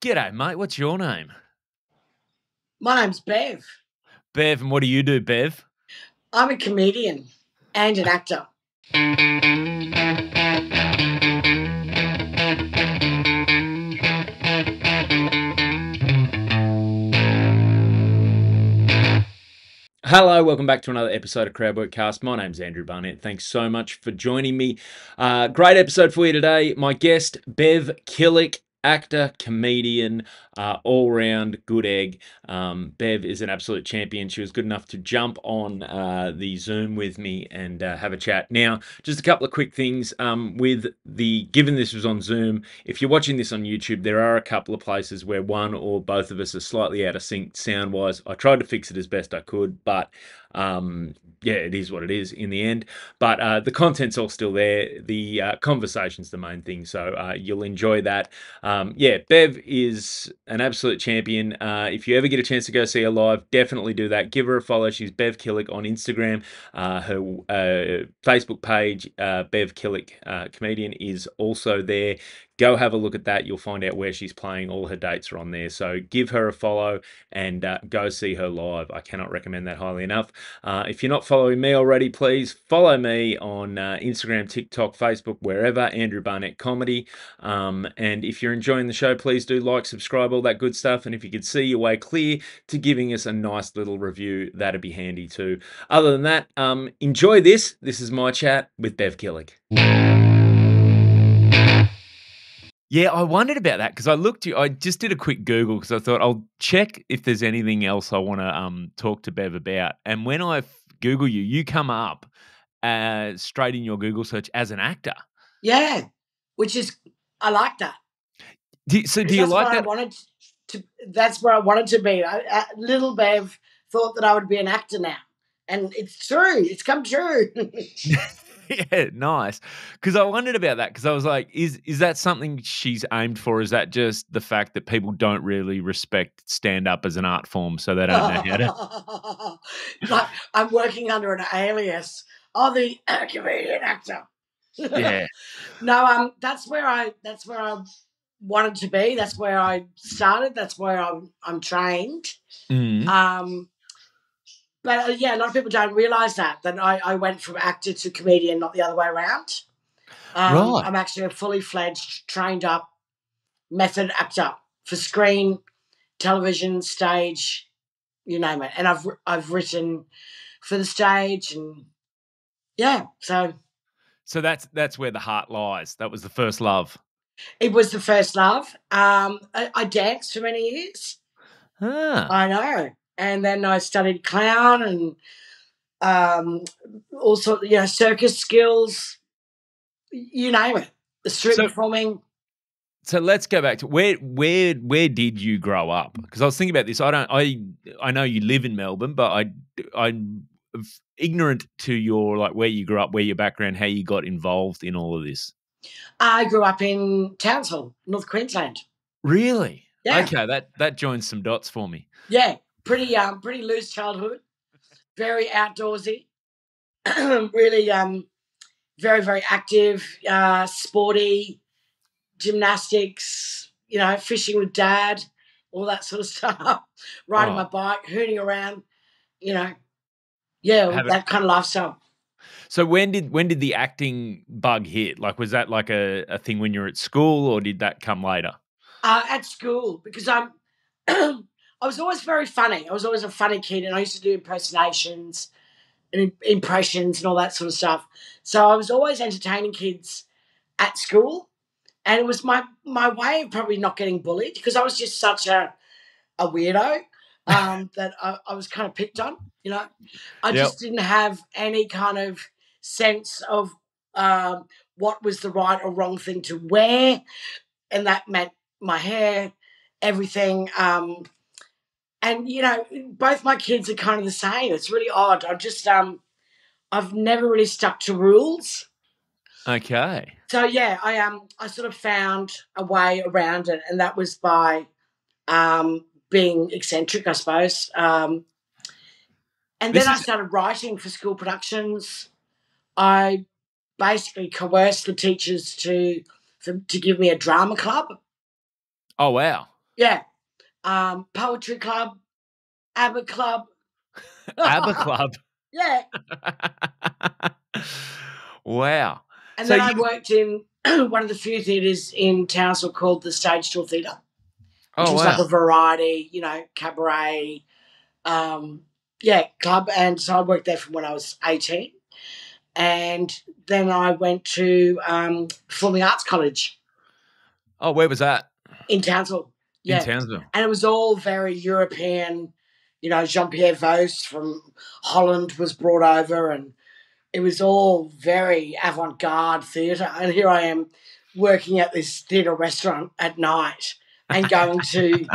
G'day, mate. What's your name? My name's Bev. Bev, and what do you do, Bev? I'm a comedian and an actor. Hello, welcome back to another episode of Crowdworkcast. My name's Andrew Barnett. Thanks so much for joining me. Great episode for you today. My guest, Bev Killick, actor, comedian, all-round good egg. Bev is an absolute champion. She was good enough to jump on the Zoom with me and have a chat. Now, just a couple of quick things. Given this was on Zoom, if you're watching this on YouTube, there are a couple of places where one or both of us are slightly out of sync sound-wise. I tried to fix it as best I could, but yeah, it is what it is in the end. But the content's all still there. The conversation's the main thing, so you'll enjoy that. Yeah, Bev is an absolute champion. If you ever get a chance to go see her live, definitely do that. Give her a follow. She's Bev Killick on Instagram. Her Facebook page, Bev Killick Comedian, is also there. Go have a look at that. You'll find out where she's playing. All her dates are on there. So give her a follow and go see her live. I cannot recommend that highly enough. If you're not following me already, please follow me on Instagram, TikTok, Facebook, wherever, Andrew Barnett Comedy. And if you're enjoying the show, please do like, subscribe, all that good stuff. And if you could see your way clear to giving us a nice little review, that'd be handy too. Other than that, enjoy this. This is my chat with Bev Killick. Yeah, I wondered about that because I just did a quick Google because I thought I'll check if there's anything else I want to talk to Bev about. And when I Google you, you come up straight in your Google search as an actor. Yeah, I like that. Do you like that? That's where I wanted to be. Little Bev thought that I would be an actor now. And it's true. It's come true. Yeah, nice. Because I wondered about that because I was like, is that something she's aimed for? Is that just the fact that people don't really respect stand-up as an art form, so they don't know how to? Like, I'm working under an alias. Oh, the comedian actor. Yeah. No, that's where I wanted to be. That's where I started. That's where I'm trained. Mm-hmm. But yeah, a lot of people don't realise that I went from actor to comedian, not the other way around. Right. I'm actually a fully fledged, trained up method actor for screen, television, stage, you name it. And I've written for the stage, and yeah, so that's where the heart lies. That was the first love. It was the first love. I danced for many years. I know. And then I studied clown and all sorts, circus skills, you name it. The street performing. So let's go back to where did you grow up? Because I was thinking about this. I know you live in Melbourne, but I'm ignorant to your where you grew up, where your background, how you got involved in all of this. I grew up in Townsville, North Queensland. Really? Yeah. Okay, that joins some dots for me. Yeah, pretty loose childhood, very outdoorsy, really very, very active, sporty, gymnastics, fishing with dad, all that sort of stuff, riding my bike, hooning around, that kind of lifestyle. So when did the acting bug hit? Was that a thing when you were at school, or did that come later? At school, because I was always very funny. I was always a funny kid, and I used to do impersonations and impressions and all that sort of stuff. So I was always entertaining kids at school, and it was my way of probably not getting bullied because I was just such a weirdo that I was kind of picked on. I just didn't have any kind of sense of what was the right or wrong thing to wear, and that meant my hair, everything. And both my kids are kind of the same. It's really odd. I've never really stuck to rules. Okay. So yeah, I sort of found a way around it, and that was by being eccentric, I suppose. And then I started writing for school productions. I basically coerced the teachers to give me a drama club. Oh, wow. Yeah. Poetry club, ABBA club. ABBA Club. Yeah. Wow. And So then I you worked in one of the few theatres in Townsville called the Stage Door Theatre, which Oh, was like wow. a variety, cabaret, club. And so I worked there from when I was 18. And then I went to Performing Arts College Oh, where was that? in Townsville. In Yeah. Townsville. And it was all very European. Jean-Pierre Vos from Holland was brought over, and it was all very avant-garde theatre. And here I am working at this theatre restaurant at night and going to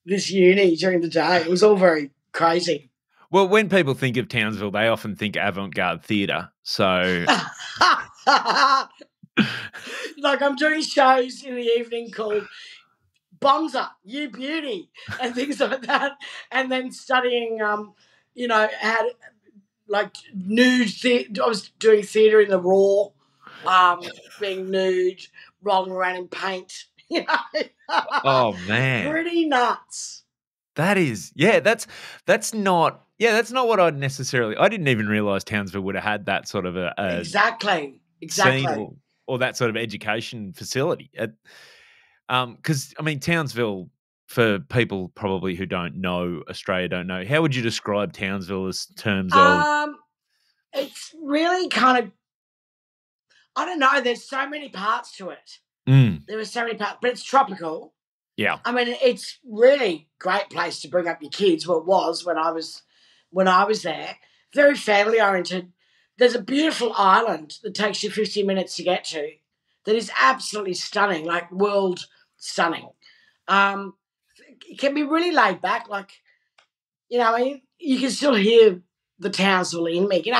this uni during the day. It was all very crazy. Well, when people think of Townsville, they often think avant-garde theatre. So Like I'm doing shows in the evening called Bonza, You Beauty, and things like that, and then studying, how to, like nude theatre. I was doing theatre in the raw, being nude, rolling around in paint. oh, man. Pretty nuts. That's not what I didn't even realise Townsville would have had that sort of a Exactly. scene or that sort of education facility. Because, I mean, Townsville, for people probably who don't know Australia, don't know, how would you describe Townsville as terms of It's really kind of, I don't know. There's so many parts to it. Mm, There are so many parts, but it's tropical. yeah. I mean, it's really great place to bring up your kids. Well, it was when I was there. Very family oriented. There's a beautiful island that takes you 15 minutes to get to. That is absolutely stunning, like world stunning. Um, it can be really laid back, like I mean, you can still hear the Townsville in me. Yes.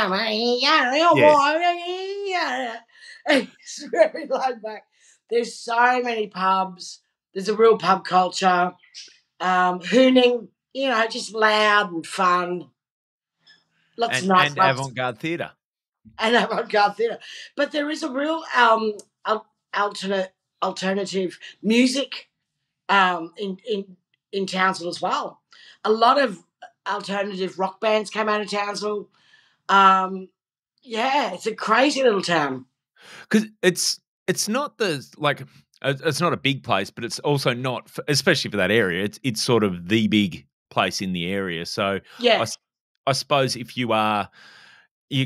It's very laid back. There's so many pubs. There's a real pub culture. Hooning, just loud and fun. Lots of And nightclubs avant-garde theatre. and avant-garde theatre. But there is a real alternative music in Townsville as well. A lot of alternative rock bands came out of Townsville. It's a crazy little town. Because it's not it's not a big place, but it's also not, especially for that area. It's sort of the big place in the area. So Yeah, I suppose if you're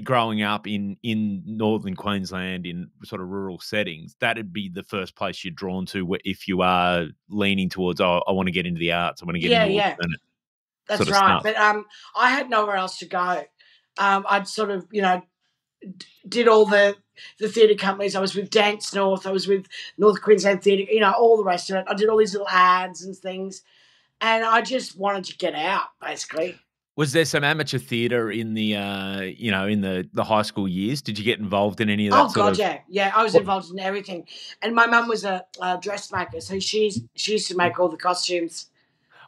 growing up in northern Queensland in sort of rural settings, that'd be the first place you're drawn to if you are leaning towards, oh, I want to get into the arts, I want to get into yeah, alternate that's sort of right. stuff. But I had nowhere else to go. I'd sort of, did all the theatre companies. I was with Dance North. I was with North Queensland Theatre. All the rest of it. I did all these little ads and things, and I just wanted to get out, basically. Was there some amateur theatre in the in the high school years? Did you get involved in any of that Oh sort God, of? yeah. I was What, involved in everything, and my mum was a dressmaker, so she used to make all the costumes.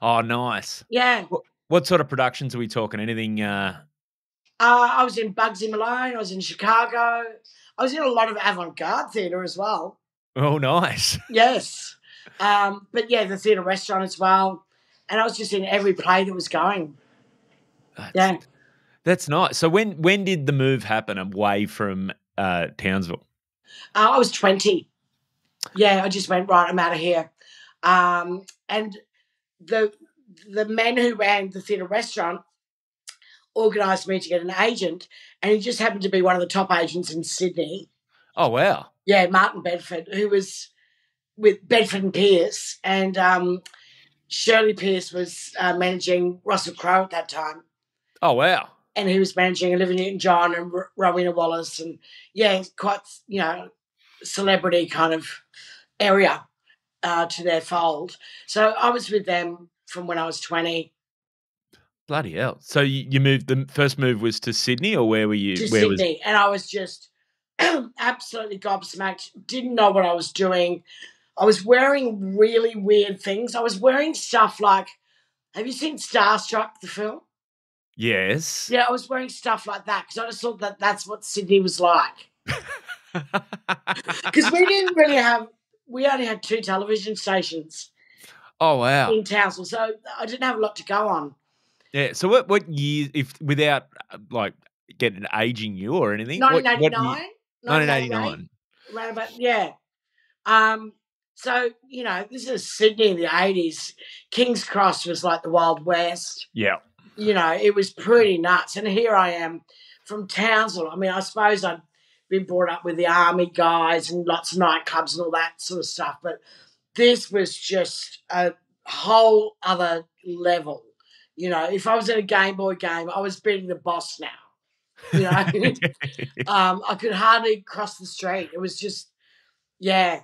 oh, nice. Yeah, What sort of productions are we talking? Anything? I was in Bugsy Malone. I was in Chicago. I was in a lot of avant-garde theatre as well. Oh, nice. Yes, but yeah, the theatre restaurant as well, and I was just in every play that was going. That's Yeah, that's nice. So when did the move happen away from Townsville? I was 20. Yeah, I just went right. I'm out of here, and the men who ran the theatre restaurant organised me to get an agent, and he just happened to be one of the top agents in Sydney. Oh, wow. Yeah, Martin Bedford, who was with Bedford and Pierce, and Shirley Pierce was managing Russell Crowe at that time, Oh, wow. and he was managing Olivia Newton-John and Rowena Wallace, and quite celebrity kind of area to their fold. So I was with them from when I was 20. Bloody hell. So you moved, the first move was to Sydney, or where were you? To Where was? Sydney, and I was just absolutely gobsmacked. Didn't know what I was doing. I was wearing really weird things. I was wearing stuff like, have you seen Starstruck, the film? Yes. Yeah, I was wearing stuff like that because I just thought that that's what Sydney was like. Because we only had two television stations. Oh, wow. in Townsville. So I didn't have a lot to go on. Yeah, so what year, if without, like, getting aging you or anything, what year? 1989, 1988, 1989. around about, yeah. Um, so, this is Sydney in the 80s. King's Cross was like the Wild West. Yeah. It was pretty nuts. And here I am from Townsville. I mean, I suppose I'd been brought up with the army guys and lots of nightclubs and all that sort of stuff. But this was just a whole other level. If I was in a Game Boy game, I was beating the boss now. I could hardly cross the street. It was just, yeah.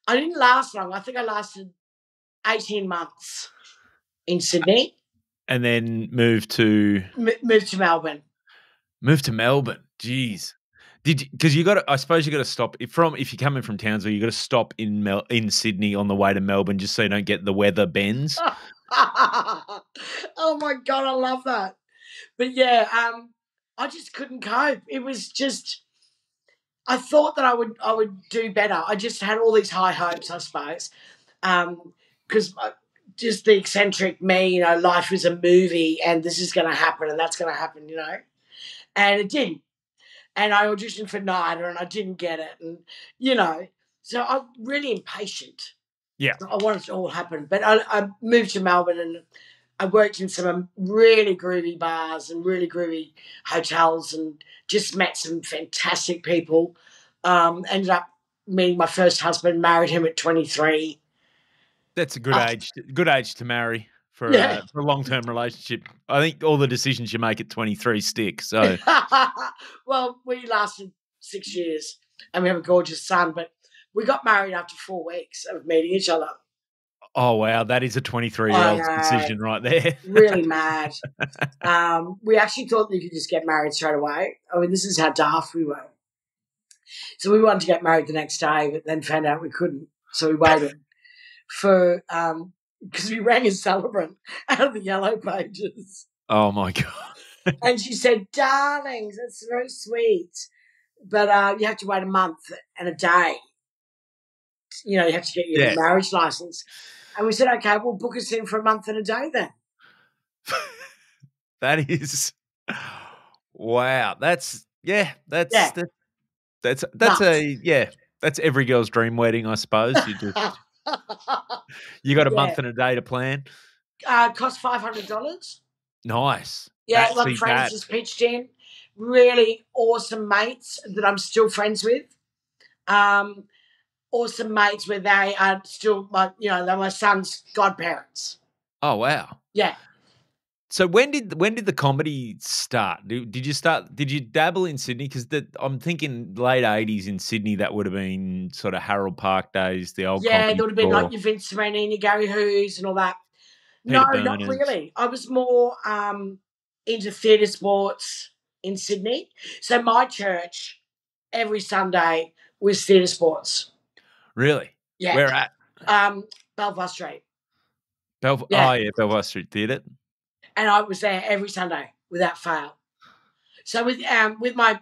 I didn't last long. I think I lasted 18 months in Sydney. And then moved to Moved to Melbourne. Melbourne. Jeez. Because you got to, I suppose you got to stop if you're coming from Townsville, you got to stop in Sydney on the way to Melbourne just so you don't get the weather bends. Oh my God, I love that. But yeah, I just couldn't cope. It was just, I thought that I would do better. I just had all these high hopes, I suppose, because just the eccentric me, life is a movie and this is going to happen and that's going to happen, and it didn't. And I auditioned for NIDA and I didn't get it, and so I'm really impatient. Yeah. I want it to all happen, but I moved to Melbourne and I worked in some really groovy bars and really groovy hotels and just met some fantastic people. Ended up meeting my first husband, married him at 23. That's a good age to marry for Yeah. a long-term relationship. I think all the decisions you make at 23 stick. So, well, we lasted 6 years and we have a gorgeous son, but we got married after 4 weeks of meeting each other. oh wow, that is a 23-year-old's decision right there. Really mad. We actually thought that you could just get married straight away. I mean, this is how daft we were. So we wanted to get married the next day, but then found out we couldn't. So we waited for because we rang a celebrant out of the yellow pages. Oh my God. And she said, "Darlings, that's so sweet, but you have to wait a month and a day. You have to get your marriage license." And we said, "Okay, we'll book us in for a month and a day then." That is, wow. That's that's every girl's dream wedding, I suppose. You got a month and a day to plan. Cost $500. Nice. Yeah, a lot of friends just pitched in. Really awesome mates that I'm still friends with. Awesome mates where they are still they're my son's godparents. Oh wow. Yeah. So when did the comedy start? Did you dabble in Sydney? Because I'm thinking late 80s in Sydney, that would have been sort of Harold Park days, the old comedy there would have been store. like your Vince Marini, Gary Who's and all that. No, not really. I was more into theatre sports in Sydney. So my church every Sunday was theatre sports. Really? Yeah. Where at? Belfast Street. Oh yeah, Belfast Street Theatre. And I was there every Sunday without fail. So with my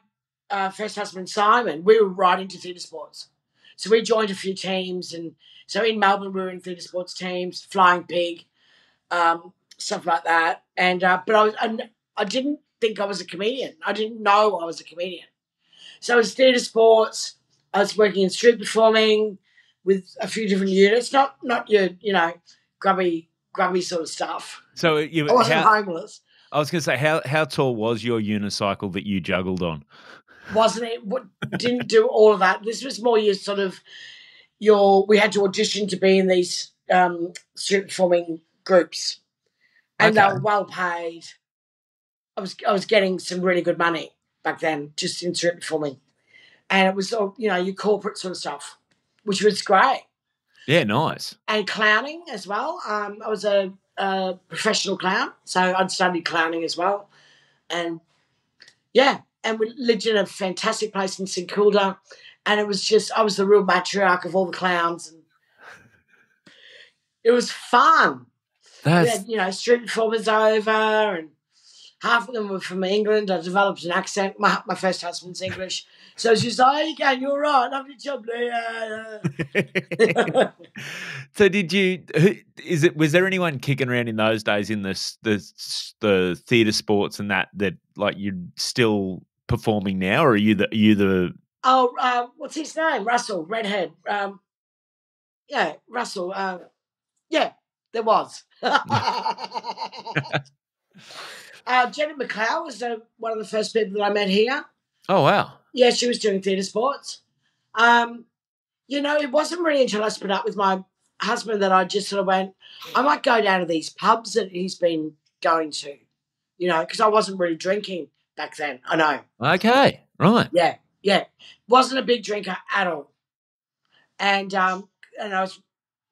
first husband, Simon, we were right into theatre sports. So we joined a few teams. And so in Melbourne, we were in theatre sports teams, Flying Pig, stuff like that. And but I didn't think I was a comedian. I didn't know I was a comedian. So it was theatre sports. I was working in street performing with a few different units, not your, grubby sort of stuff. So I wasn't homeless. I was going to say, how tall was your unicycle that you juggled on? Wasn't it? Didn't do all of that. This was more your sort of we had to audition to be in these street performing groups, and they were well paid. I was getting some really good money back then just in street performing, and it was your corporate sort of stuff, which was great. Yeah, nice. And clowning as well. I was a professional clown, so I'd studied clowning as well. And and we lived in a fantastic place in St Kilda, and it was just, I was the real matriarch of all the clowns, and it was fun. We had, street performers over, and half of them were from England. I developed an accent. My first husband's English. So she's like, "Hey, you going? You're right. Lovely job there." So was there anyone kicking around in those days in the theatre sports and that like you're still performing now, or are you the Oh, what's his name? Russell, redhead. Yeah, Russell. Yeah, there was. Jenny McLeod was one of the first people that I met here. Oh wow. Yeah, she was doing theatre sports. It wasn't really until I split up with my husband that I just sort of went, I might go down to these pubs that he's been going to, because I wasn't really drinking back then. I know. Okay, right. Yeah. Wasn't a big drinker at all. And I was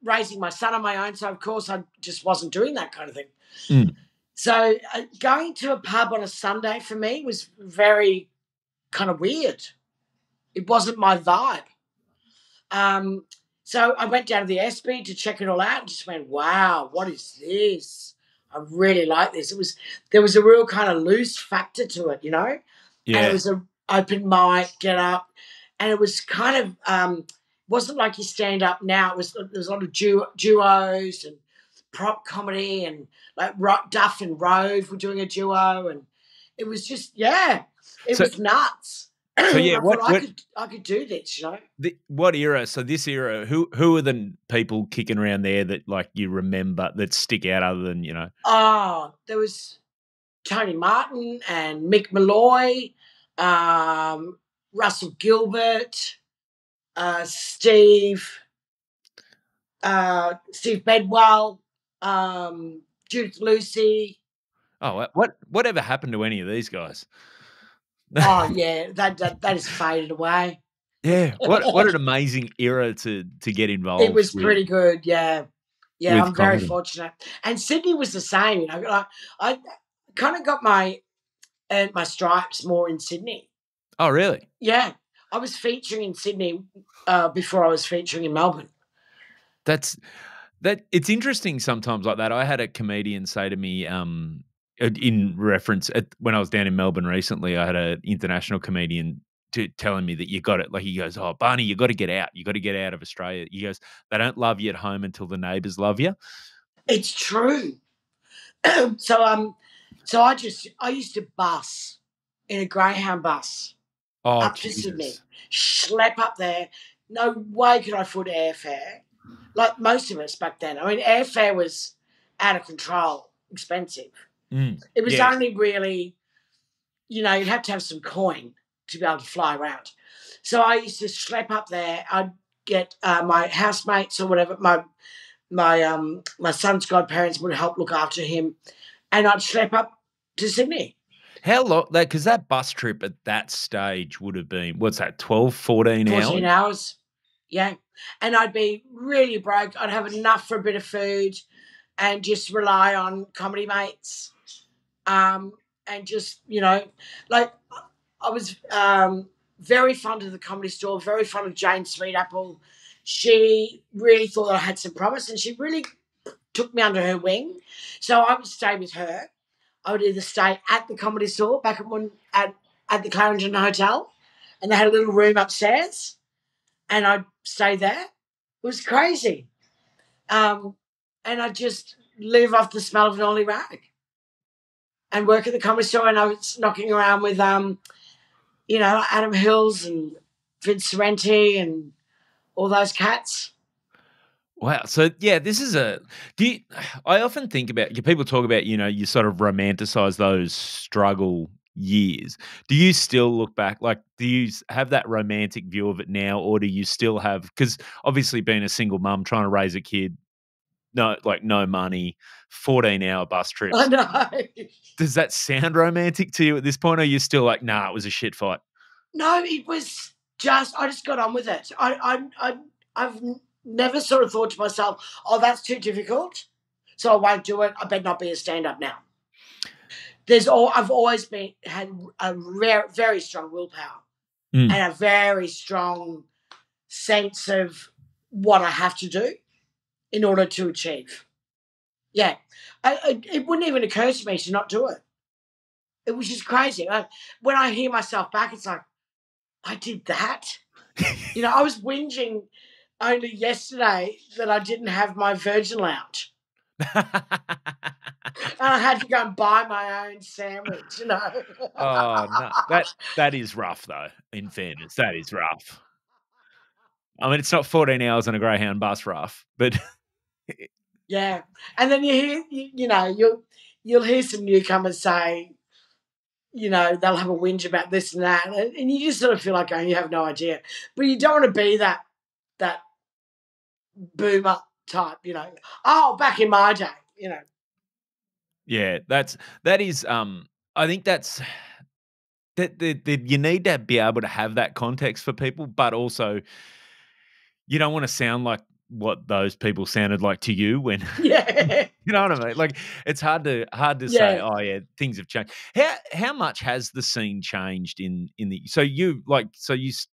raising my son on my own, so of course I just wasn't doing that kind of thing. Mm. So going to a pub on a Sunday for me was very kind of weird. It wasn't my vibe. So I went down to the SB to check it all out and just went, wow, what is this? I really like this. There was a real kind of loose factor to it, Yeah. And it was an open mic, get up, and it was kind of wasn't like you stand up now. There was a lot of duos and prop comedy, and like Duff and Rove were doing a duo, and it was just it was nuts. So yeah, I could do this, what era? So this era, who are the people kicking around there that like you remember that stick out other than Oh, there was Tony Martin and Mick Malloy, Russell Gilbert, Steve Bedwell, Judith Lucy. Oh, whatever happened to any of these guys? Oh yeah, that has faded away. Yeah, what an amazing era to get involved. It was pretty good, yeah. Yeah, I'm very comedy. fortunate. And Sydney was the same, I kind of got my stripes more in Sydney. Oh, really? Yeah, I was featuring in Sydney before I was featuring in Melbourne. It's interesting sometimes like that. I had a comedian say to me, in reference when I was down in Melbourne recently, I had an international comedian telling me that you got it. Like he goes, "Oh, Barney, you got to get out. You got to get out of Australia." He goes, "They don't love you at home until the neighbours love you." It's true. So I used to bus in a Greyhound bus up to Sydney, schlep up there. No way could I afford airfare. Like most of us back then. I mean, airfare was out of control, expensive. It was only really, you'd have to have some coin to be able to fly around. So I used to schlep up there. I'd get my housemates or whatever, my son's godparents would help look after him, and I'd schlep up to Sydney. How long? Because that bus trip at that stage would have been, what's that, 12, 14 hours? 14 hours, yeah. And I'd be really broke. I'd have enough for a bit of food and just rely on comedy mates. And just, like I was very fond of the Comedy Store, very fond of Jane Sweetapple. She really thought I had some promise, and she really took me under her wing. So I would stay with her. I would either stay at the Comedy Store back at the Clarendon Hotel, and they had a little room upstairs, and I'd stay there. It was crazy. And I'd just live off the smell of an Ollie rag and work at the Comedy Store, and I was knocking around with, Adam Hills and Vince Sorrenti and all those cats. Wow. So yeah, this is I often think about, people talk about, you sort of romanticize those struggle years. Do you still look back, like, do you have that romantic view of it now, or do you still have, because obviously being a single mum, trying to raise a kid, no money, 14-hour bus trips. I know. Does that sound romantic to you at this point, or are you still like, nah, it was a shit fight? No, it was I just got on with it. I've never sort of thought to myself, oh, that's too difficult, so I won't do it. I better not be a stand-up now. I've always had a very strong willpower and a very strong sense of what I have to do in order to achieve. Yeah. It wouldn't even occur to me to not do it. It was just crazy. When I hear myself back, it's like, I did that. I was whinging only yesterday that I didn't have my Virgin Lounge. And I had to go and buy my own sandwich, Oh, no. That is rough, though, in fairness. That is rough. I mean, it's not 14 hours on a Greyhound bus rough, but Yeah. And then you hear, you'll hear some newcomers say, they'll have a whinge about this and that. And you just sort of feel like, you have no idea. But you don't want to be that boomer type, Oh, back in my day. yeah, that is, I think that's that you need to be able to have that context for people, but also you don't wanna sound like what those people sounded like to you when Yeah. you know what I mean? Like, it's hard to say, Yeah. "Oh, yeah, things have changed." How much has the scene changed in the so you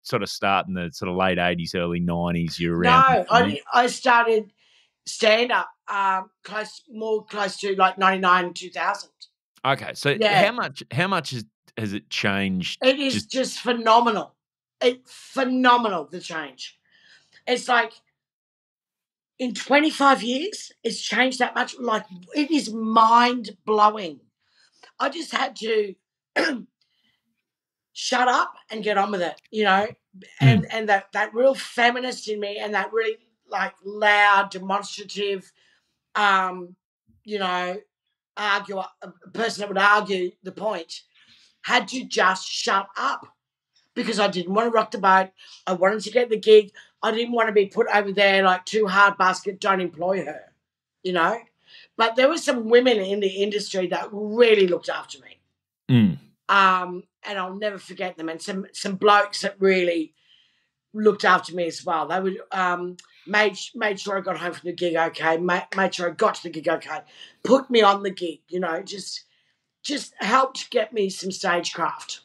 sort of start in the sort of late '80s, early '90s, you're No, around that time? I started stand up close to like 99, 2000. Okay, so Yeah. how much has it changed It is just just phenomenal. Phenomenal, the change. It's like in 25 years, it's changed that much. Like, it is mind blowing. I just had to shut up and get on with it, Mm, and that real feminist in me, and that really like loud, demonstrative, um, you know, a person that would argue the point had to just shut up because I didn't want to rock the boat. I wanted to get the gig. I didn't want to be put over there like too hard basket, don't employ her, you know. But there were some women in the industry that really looked after me. mm. And I'll never forget them. And some blokes that really looked after me as well. They would made sure I got home from the gig okay, made sure I got to the gig okay, put me on the gig, just helped get me some stagecraft.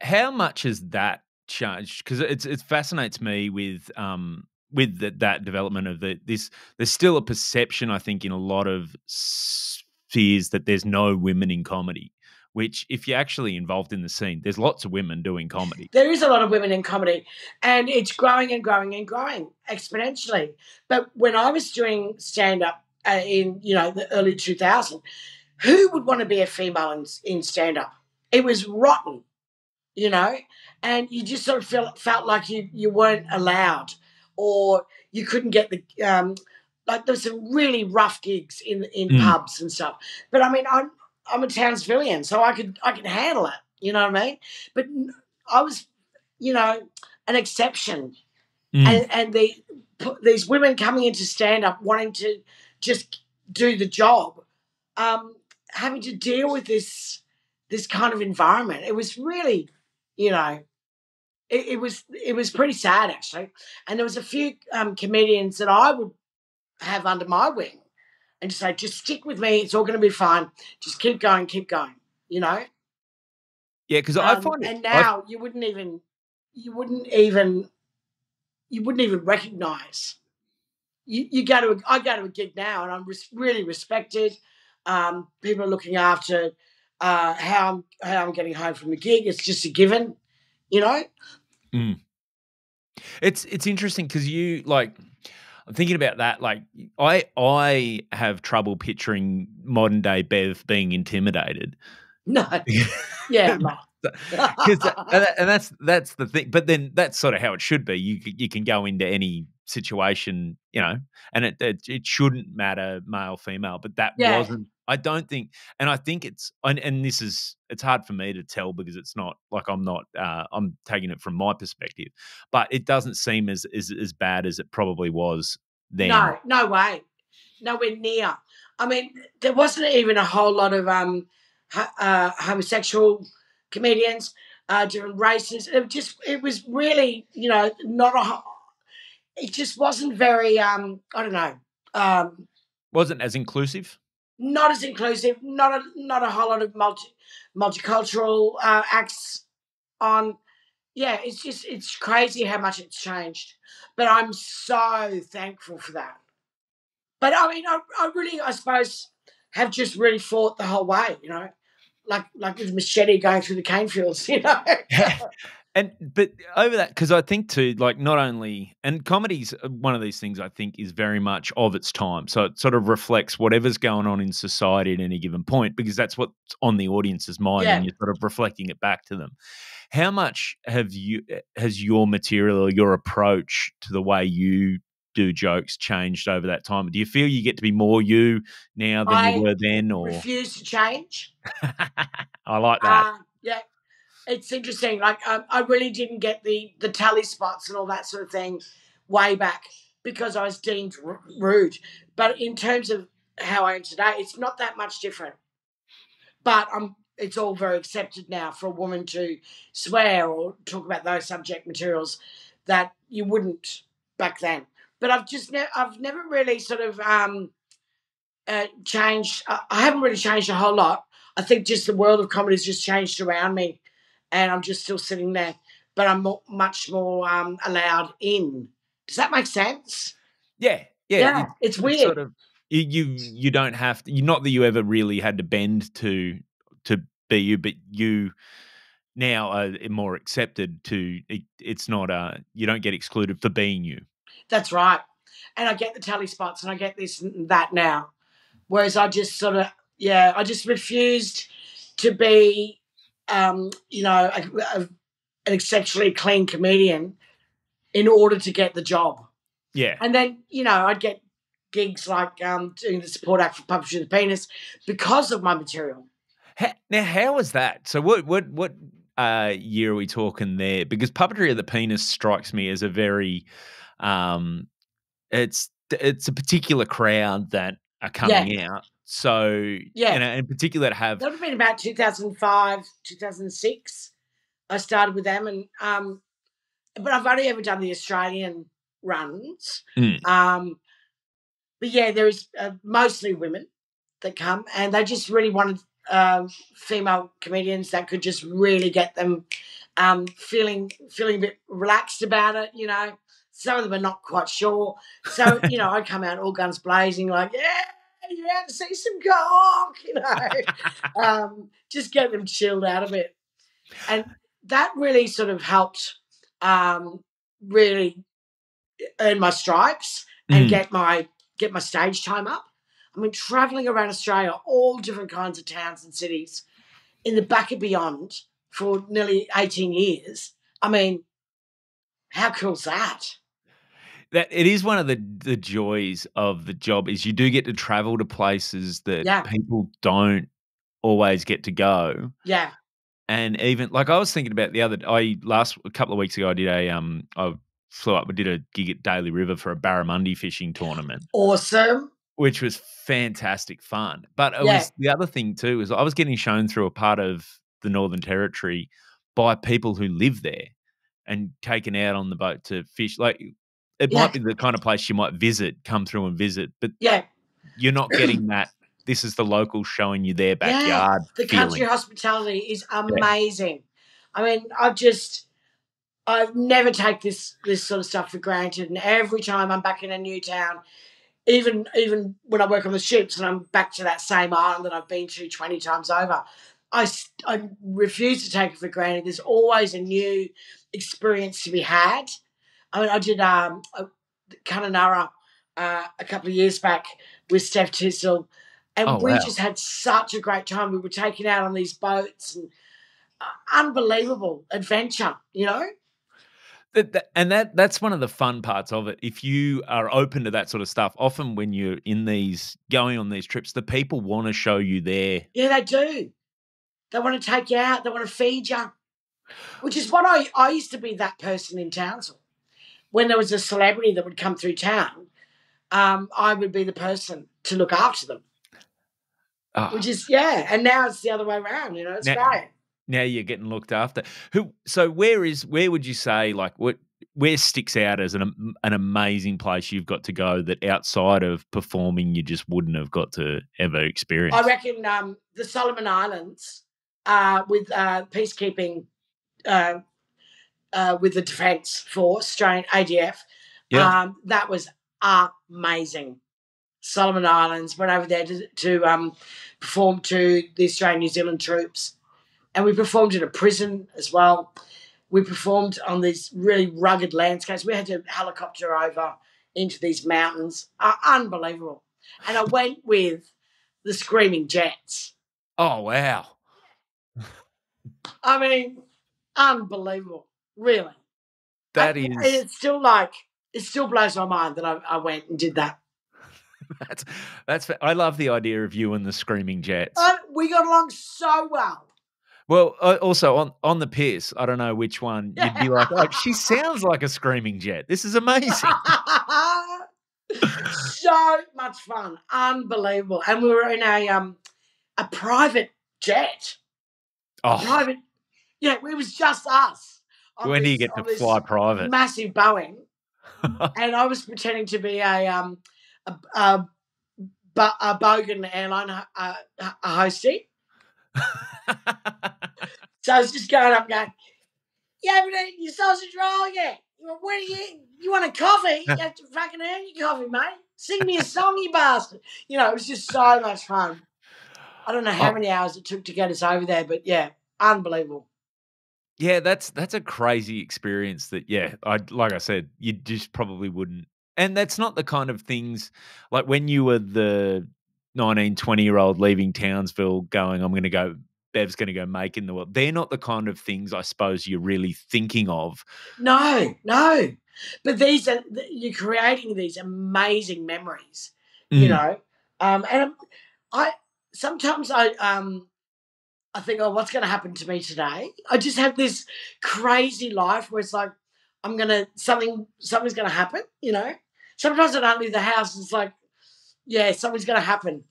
How much has that changed? Because it fascinates me with that development of this. There's still a perception, I think, in a lot of spheres that there's no women in comedy. Which, if you're actually involved in the scene, there's lots of women doing comedy. There is a lot of women in comedy, and it's growing and growing and growing exponentially. But when I was doing stand up in the early 2000s, who would want to be a female in stand up? It was rotten, and you just sort of felt like you weren't allowed, or you couldn't get the like there was some really rough gigs in Mm, pubs and stuff. But I mean, I'm a Townsvillian, so I could handle it. You know what I mean? But I was, an exception, mm. and these women coming into stand up wanting to just do the job, having to deal with this kind of environment. It was really, it was pretty sad actually. And there was a few comedians that I would have under my wing and just say, just stick with me. It's all going to be fine. Just keep going, keep going. You know. Yeah, because I find it. And now you wouldn't even recognize. I go to a gig now, and I'm really respected. People are looking after how I'm getting home from the gig. It's just a given, you know. Mm. It's interesting because you like. I'm thinking about that. Like, I have trouble picturing modern day Bev being intimidated. No, yeah, I'm not. Because and that's the thing. But then that's sort of how it should be. You can go into any situation, and it shouldn't matter male female. But that Yeah, wasn't. I don't think, and I think and this is it's hard for me to tell because it's not like I'm taking it from my perspective, but it doesn't seem as bad as it probably was then. no, no way, nowhere near. I mean, there wasn't even a whole lot of homosexual comedians, different races. It was really, not it just wasn't very, I don't know, Wasn't as inclusive. not as inclusive, not a whole lot of multicultural acts on. Yeah, it's crazy how much it's changed, but I'm so thankful for that. But I mean, I really, I suppose, have just really fought the whole way, like with machete going through the cane fields, But over that, because I think too, like not only and comedy's one of these things I think is very much of its time. So it sort of reflects whatever's going on in society at any given point, because that's what's on the audience's mind, and Yeah, you're sort of reflecting it back to them. How much has your material or your approach to the way you do jokes changed over that time? Do you feel you get to be more you now than you I were then, or refuse to change. I like that. Yeah, it's interesting. Like I really didn't get the tally spots and all that sort of thing way back because I was deemed rude. But in terms of how I am today, it's not that much different. But it's all very accepted now for a woman to swear or talk about those subject materials that you wouldn't back then. But I've never really sort of changed. I haven't really changed a whole lot. I think just the world of comedy has just changed around me, and I'm just still sitting there. But I'm much more allowed in. Does that make sense? Yeah, yeah. Yeah, it's It's weird. sort of you don't have to. Not that you ever really had to bend to be you, but you now are more accepted to. It's not you don't get excluded for being you. That's right. And I get the tally spots, and I get this and that now. Whereas I just sort of, yeah, I just refused to be, an sexually clean comedian in order to get the job. Yeah. And then, I'd get gigs like doing the support act for Puppetry of the Penis because of my material. Now, how was that? So, what year are we talking there? Because Puppetry of the Penis strikes me as a very, it's a particular crowd that are Yeah, coming out. So, yeah. in particular, to have That would have been about 2005, 2006. I started with them, and but I've only ever done the Australian runs. Mm. But yeah, there is mostly women that come, and they just really wanted female comedians that could just really get them feeling a bit relaxed about it. Some of them are not quite sure, so I'd come out all guns blazing, like, yeah, you had to see some cock, just get them chilled out a bit, and that really sort of helped really earn my stripes and Mm. get my stage time up. I mean, traveling around Australia, all different kinds of towns and cities, in the back and beyond for nearly 18 years. I mean, how cool's that? That it is one of the joys of the job is you do get to travel to places that Yeah, people don't always get to go. yeah. And even like I was thinking about a couple of weeks ago, I did I flew up, we did a gig at Daly River for a barramundi fishing tournament, Awesome. which was fantastic fun. But it Yeah, was the other thing too is I was getting shown through a part of the Northern Territory by people who live there and taken out on the boat to fish. Like it yeah, might be the kind of place you might come through and visit, but yeah. you're not getting that. This is the locals showing you their Yeah, backyard the country feeling. hospitality is Yeah. amazing. I mean, I've never take this sort of stuff for granted, and every time I'm back in a new town, even when I work on the ships and I'm back to that same island that I've been to 20 times over, I refuse to take it for granted. There's always a new experience to be had. I mean, I did Kununurra a couple of years back with Steph Tissell, Oh, and we wow. just had such a great time. We were taken out on these boats and unbelievable adventure. That's one of the fun parts of it. If you are open to that sort of stuff, often when you're going on these trips, the people wanna show you their. Yeah, they do. They want to take you out. They want to feed you, which is what I used to be that person in Townsville. When there was a celebrity that would come through town, I would be the person to look after them, which Ah, is, yeah. And now it's the other way around, it's now great. now you're getting looked after. Where would you say, like, where sticks out as an amazing place you've got to go that outside of performing you just wouldn't have got to ever I experience? reckon the Solomon Islands with peacekeeping uh, with the Defence Force, Australian ADF, Yeah. that was amazing. Solomon Islands, went over there to perform to the Australian New Zealand troops. And we performed in a prison as well. We performed on these really rugged landscapes. We had to helicopter over into these mountains. Unbelievable. And I went with the Screaming Jets. Oh, wow. I mean, unbelievable, really. That And is it's still it still blows my mind that I went and did that. that's I love the idea of you and the Screaming Jets. We got along so well. Well, also on the piss, I don't know which one you'd be like, "Oh, she sounds like a Screaming Jet. This is amazing." So much fun, unbelievable. And we were in a private jet. Oh, Yeah, it was just us when do you get to on this fly private? massive Boeing, and I was pretending to be a Bogan airline a hostie. So I was just going up, going, "You haven't eaten your sausage roll yet? What are you? You want a coffee? You have to fucking earn your coffee, mate. Sing me a song, you bastard." It was just so much fun. I don't know how Oh, many hours it took to get us over there, but yeah, unbelievable. yeah, that's a crazy experience that, yeah, like I said, you just probably wouldn't, and that's not the kind of things like when you were the 19, 20-year-old leaving Townsville going, "I'm gonna go Bev's gonna go make in the world." They're not the kind of things I suppose you're really thinking of. No, no. But these are you're creating these amazing memories, you Mm. know. And I sometimes I think, oh, what's going to happen to me today? I just have this crazy life where it's like something's going to happen, Sometimes I don't leave the house. It's like, yeah, something's going to happen,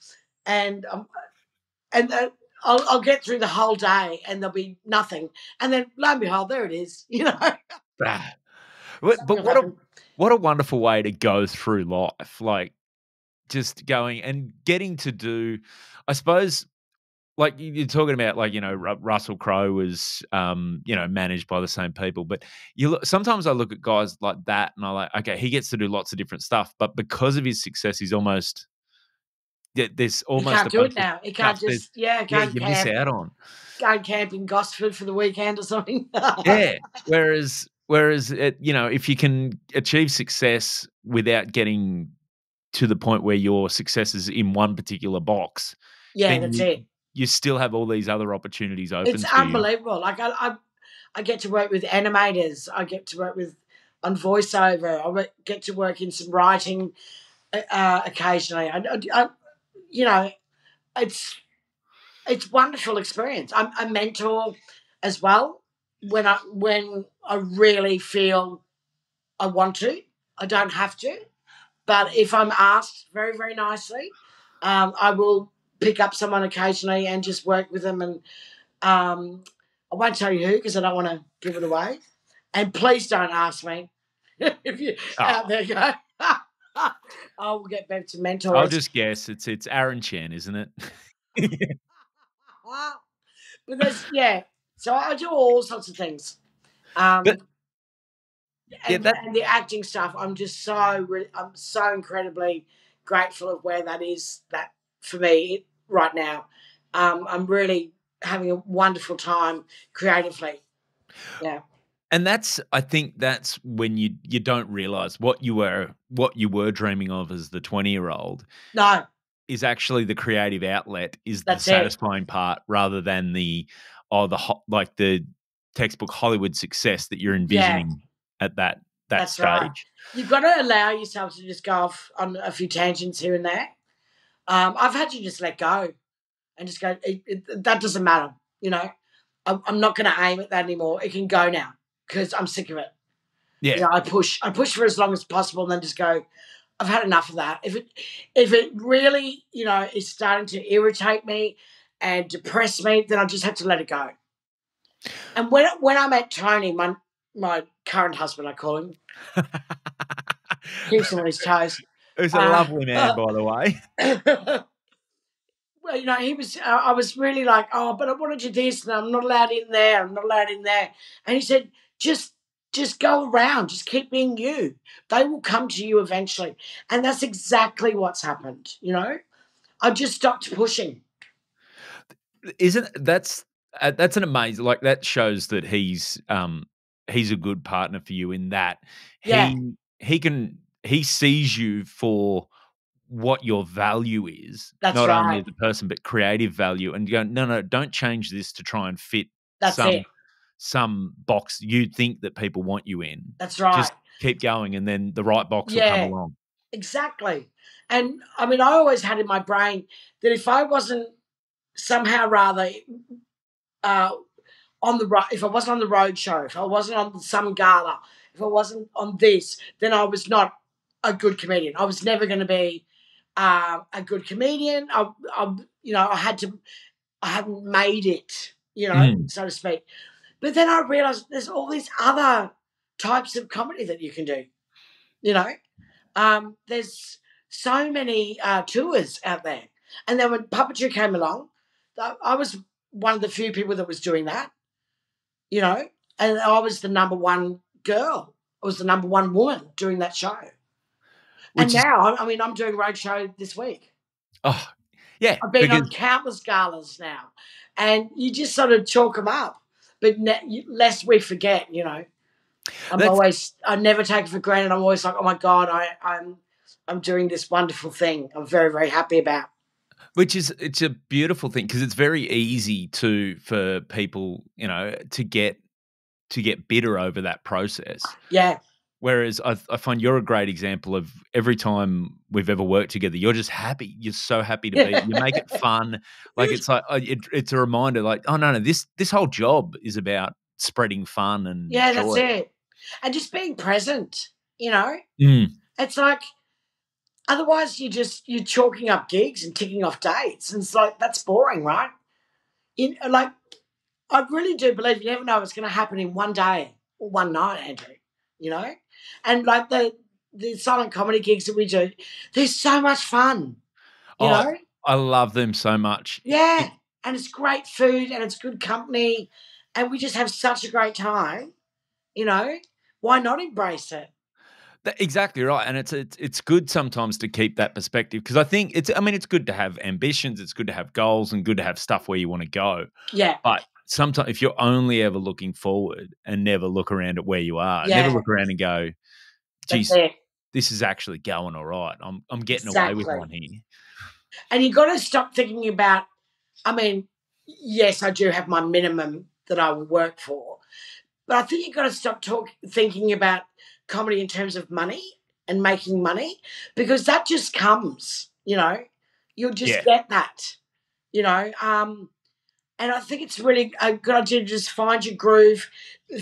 and and I'll get through the whole day, and there'll be nothing, and then lo and behold, there it is, Ah. Something But will happen. what a wonderful way to go through life, like, just going and getting to do, I suppose, like, you're talking about, like, Russell Crowe was, managed by the same people, but sometimes I look at guys like that and I like, okay, he gets to do lots of different stuff, but because of his success, he's almost there's He almost can't a do it bunch of now. He can't stuff that, just yeah, you miss out on. go and camp in Gosford for the weekend or something. Yeah, whereas if you can achieve success without getting to the point where your success is in one particular box, Yeah, then that's you it. you still have all these other opportunities It's open to you. unbelievable. Like I get to work with animators. I get to work with on voiceover. Get to work in some writing occasionally. You know, it's wonderful experience. I'm a mentor as well when I really feel I want to. I don't have to, but if I'm asked very very nicely, I will pick up someone occasionally and just work with them. And I won't tell you who because I don't want to give it away. And please don't ask me if you out Oh, there go. I will get back to I'll mentors. just guess it's Aaron Chen, isn't it? But there's yeah. So I do all sorts of things. Um, But yeah, and the acting stuff, I'm so incredibly grateful of where that is that for me right now. I'm really having a wonderful time creatively. Yeah. and I think that's when you don't realize what you were dreaming of as the 20-year-old No, is actually the creative outlet is the that's it. satisfying part rather than like the textbook Hollywood success that you're Yeah, envisioning at that that's right. stage. You've got to allow yourself to just go off on a few tangents here and there. I've had to just let go and just go. That doesn't matter. I'm not going to aim at that anymore. It can go now because I'm sick of it. Yeah. I push for as long as possible, and then just go. I've had enough of that. If it really, is starting to irritate me and depress me, then I just have to let it go. And when I met Tony, my current husband, I call him, keeps him on his toes. Who's a Uh, lovely man, by the way. well, he was. I was really like, oh, but I want to do this, and I'm not allowed in there. I'm not allowed in there. And he said, just just go around, just keep being you. They will come to you eventually. And that's exactly what's happened, you know? I just stopped pushing. Isn't that's an amazing, like, that shows that he's a good partner for you in that Yeah, he sees you for what your value is, that's not only right. as a person, but creative value, and you go, "No, no, don't change this to try and fit That's some it. box you think that people want you in. That's right. Just keep going, and then the right box will come Yeah, along." exactly. And I mean, I always had in my brain that if I wasn't somehow rather uh, on the if I wasn't on the road show, if I wasn't on some gala, if I wasn't on this, then I was not a good comedian. I was never going to be a good comedian. You know, I hadn't made it, you know, Mm, so to speak. But then I realized there's all these other types of comedy that you can do. You know, there's so many tours out there. And then when puppetry came along, I was one of the few people that was doing that, you know, and I was the number one girl. I was the number one woman doing that show. And which is now, I mean, I'm doing a road show this week. oh, yeah, I've been on because countless galas now, and you just sort of chalk them up. But lest we forget, you know, that's I never take it for granted. I'm always like, oh my God, I'm doing this wonderful thing. I'm very, very happy about. which is it's a beautiful thing because it's very easy for people, to get bitter over that process. Yeah. Whereas I find you're a great example of every time we've ever worked together, you're just happy. You're so happy to be. You make it fun. Like it's like it's a reminder. Like, oh no, no, this whole job is about spreading fun and Yeah, that's joy. it. And just being present, you know? Mm, It's like otherwise you're chalking up gigs and ticking off dates. And it's like that's boring, right? Like I really do believe you never know what's gonna happen in one day or one night, Andrew. You know? And like the silent comedy gigs that we do, they're so much fun, you oh, know? I love them so much. Yeah. And it's great food and it's good company. And we just have such a great time, you know? Why not embrace it? Exactly right, and it's good sometimes to keep that perspective because I think it's good to have ambitions, it's good to have goals, and good to have stuff where you want to go. Yeah. But sometimes if you're only ever looking forward and never look around at where you are, never Yeah. look around and go, That's "Geez, it. this is actually going all right. I'm getting away with Exactly. one here." And you got to stop thinking about, I mean, yes, I do have my minimum that I would work for, but I think you've got to stop thinking about comedy in terms of money and making money because that just comes, you know, you'll just Yeah. get that, you know. And I think it's really a good idea to just find your groove,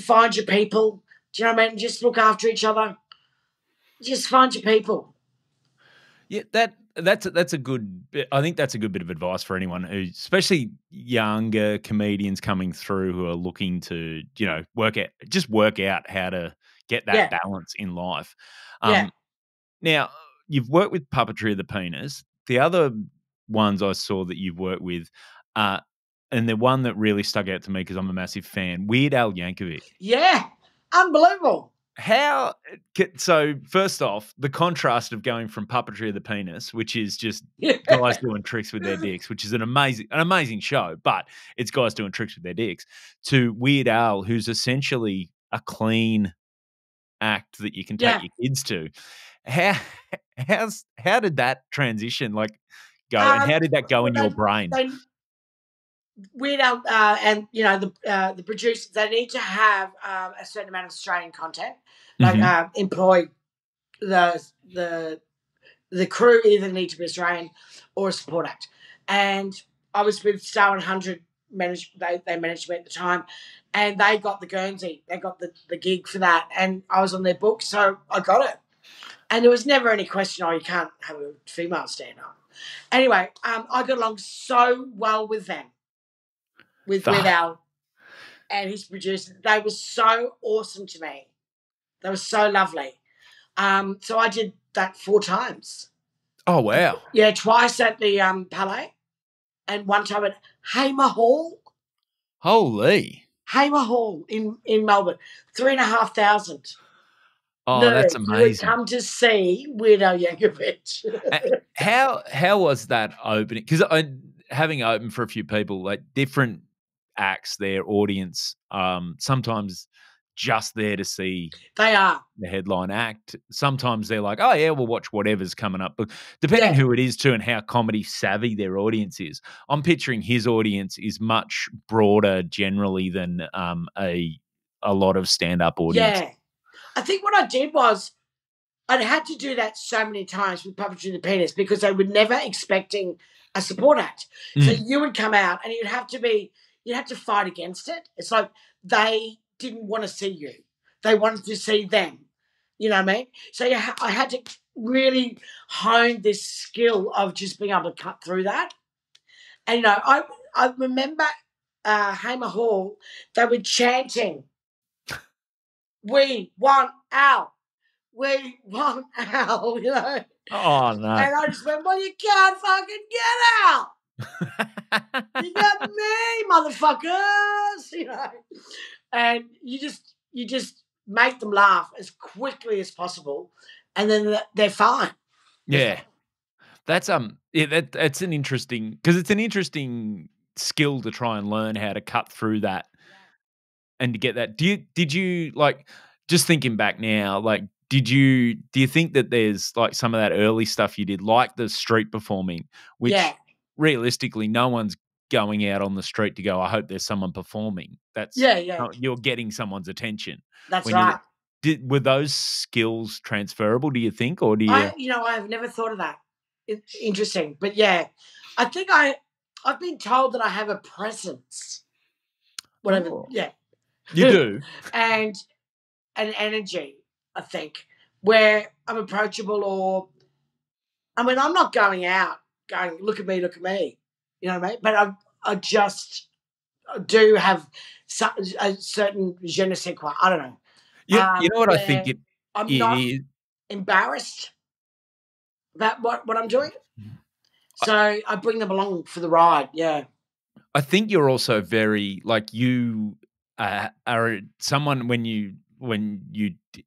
find your people. Do you know what I mean? Just look after each other. Just find your people. Yeah, that's a good bit. I think that's a good bit of advice for anyone who, especially younger comedians coming through who are looking to, work out how to get that Yeah, balance in life. yeah. Um, Now, you've worked with Puppetry of the Penis. The other ones I saw that you've worked with, uh, and the one that really stuck out to me because I'm a massive fan, Weird Al Yankovic. Yeah, unbelievable. How so first off, the contrast of going from Puppetry of the Penis, which is just Yeah, guys doing tricks with their dicks, which is an amazing show, but it's guys doing tricks with their dicks, to Weird Al, who's essentially a clean act that you can take yeah. your kids to. How how did that transition, like, go, and how did that go Well, in your brain? they Weird Al and you know the producers they need to have a certain amount of Australian content, like Mhm. employ the the the crew either need to be Australian or a support act. And I was with Star 100 they managed me at the time, and they got the Guernsey, they got the gig for that, and I was on their book, so I got it. And there was never any question, oh, you can't have a female stand up. Anyway, I got along so well with them, with Fuck. Al and his producers. They were so awesome to me. They were so lovely. So I did that 4 times. Oh, wow. Yeah, twice at the Palais and one time at Hamer Hall. Holy. Hamer Hall in Melbourne, 3,500 Oh, that's nerds who had amazing. come to see Weirdo Yankovic. Uh, how was that opening? Because having opened for a few people, like different acts, their audience, sometimes just there to see They are. the headline act. Sometimes they're like, "Oh, yeah, we'll watch whatever's coming up." But depending Yeah. who it is too and how comedy savvy their audience is, I'm picturing his audience is much broader generally than, a lot of stand-up audience. Yeah. I think what I did was I'd had to do that so many times with Puppetry the Penis because they were never expecting a support act. So Mm, you would come out and you'd have to fight against it. It's like they didn't want to see you. They wanted to see them. You know what I mean? So I had to really hone this skill of just being able to cut through that. And, I remember Hamer Hall, they were chanting, "We want out. We want out," oh, no. And I just went, "Well, you can't fucking get out. You got me, motherfuckers," And you just make them laugh as quickly as possible, and then they're fine. They're Yeah. fine. That's, yeah, that's an interesting because it's an interesting skill to try and learn how to cut through that Yeah. and to get that. Did you, like just thinking back now, like, do you think that there's, like, some of that early stuff you did, like the street performing, Yeah. which realistically, no one's going out on the street to go, "I hope there's someone performing." That's Yeah, yeah. you're getting someone's attention That's when you right. were those skills transferable, do you think, or do you I have never thought of that. Interesting. But yeah, I think I've been told that I have a presence. Whatever. Oh, Yeah. you do? And an energy, I think, where I'm approachable or I mean, I'm not going out going, look at me. You know what I mean? But I just do have a certain je ne sais quoi. I don't know. You know what I think Where it I'm not is? embarrassed about what I'm doing. I So I bring them along for the ride. Yeah. I think you're also very like, you, are someone when you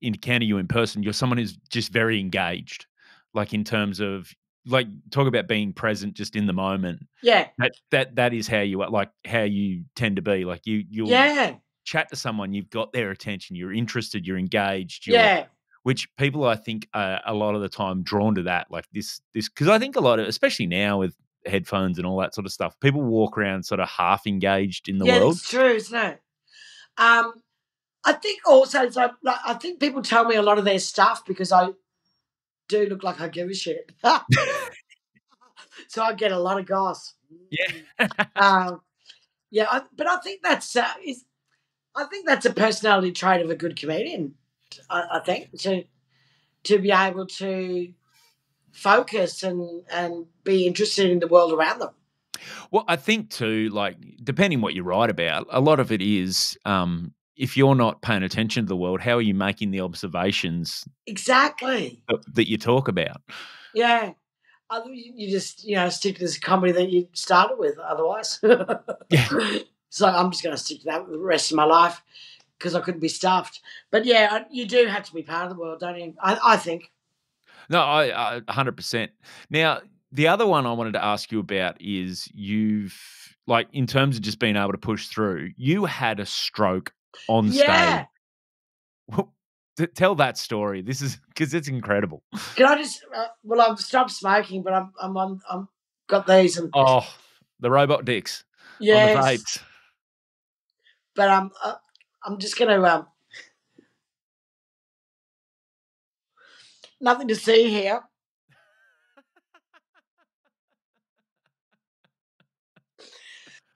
encounter you in person, you're someone who's just very engaged, like, in terms of like, talk about being present just in the moment. Yeah. That is how you are, like, how you tend to be, like, you'll Yeah. chat to someone, you've got their attention, you're interested, you're engaged, you're Yeah. which people I think are a lot of the time drawn to that, like this because I think a lot of especially now with headphones and all that sort of stuff, people walk around sort of half engaged in the Yeah, world. it's true, isn't it? Um, I think also it's like I think people tell me a lot of their stuff because I do look like I give a shit. So I get a lot of goss. Yeah. Um, yeah, but I think I think that's a personality trait of a good comedian. I think to be able to focus and be interested in the world around them. Well, I think too, like, depending what you write about, a lot of it is, if you're not paying attention to the world, how are you making the observations Exactly. that you talk about? Yeah. You just stick to this comedy that you started with. Otherwise, Yeah. so I'm just going to stick to that the rest of my life because I couldn't be stuffed. But yeah, you do have to be part of the world, don't you? I think. No, I 100%. Now, the other one I wanted to ask you about is you've like, in terms of just being able to push through, you had a stroke on stage. Yeah. Tell that story. This is because it's incredible. Can I just? Well, I've stopped smoking, but I'm got these and Oh, the robot dicks on the yes, vapes. but I'm just going to nothing to see here.